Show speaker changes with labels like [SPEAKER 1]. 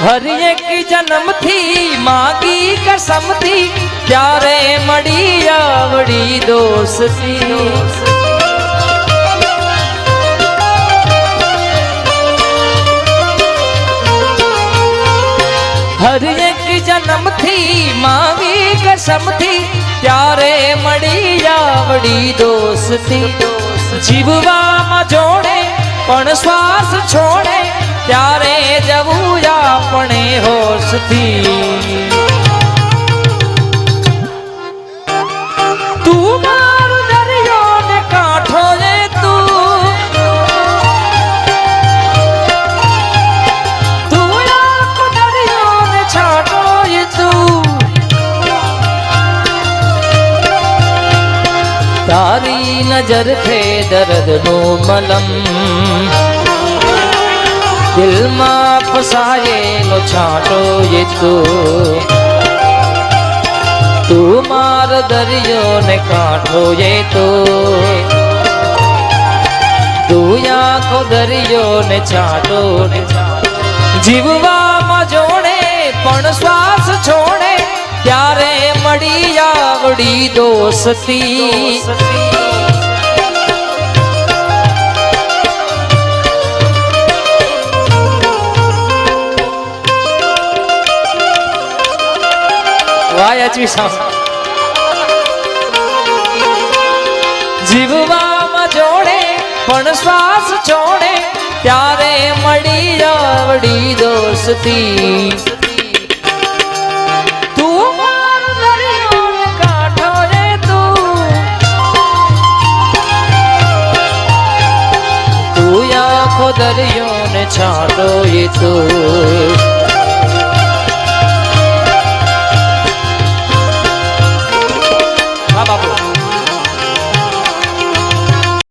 [SPEAKER 1] हर एक जन्म थी मांगी कसम थी त्यारे मड़ी आवड़ी दोस्ती हर एक जन्म थी मांगी कसम थी त्यारे मड़ी आवड़ी दोस्ती जीववा में जोड़े पण श्वास छोड़े त्यारे जवू अपने होश थी तू मारू दरियो ने काठो रे तू आप दरियो ने छाटो ये तू तारी नजर थे दर्द नो मलम दिल में फसाए लो छाटो ये तू मार दरियो ने काठो ये तू आंखो दरियो ने छाटो जीववा में जोड़े पण श्वास छोड़े त्यारे मड़ी आवड़ी दोस्ती जीववा में जोड़े पण श्वास छोड़े त्यारे मड़ी आवड़ी दोस्ती तू मार दरियो ने काठो रे तू आंखो दरियो ने छाटो ये तू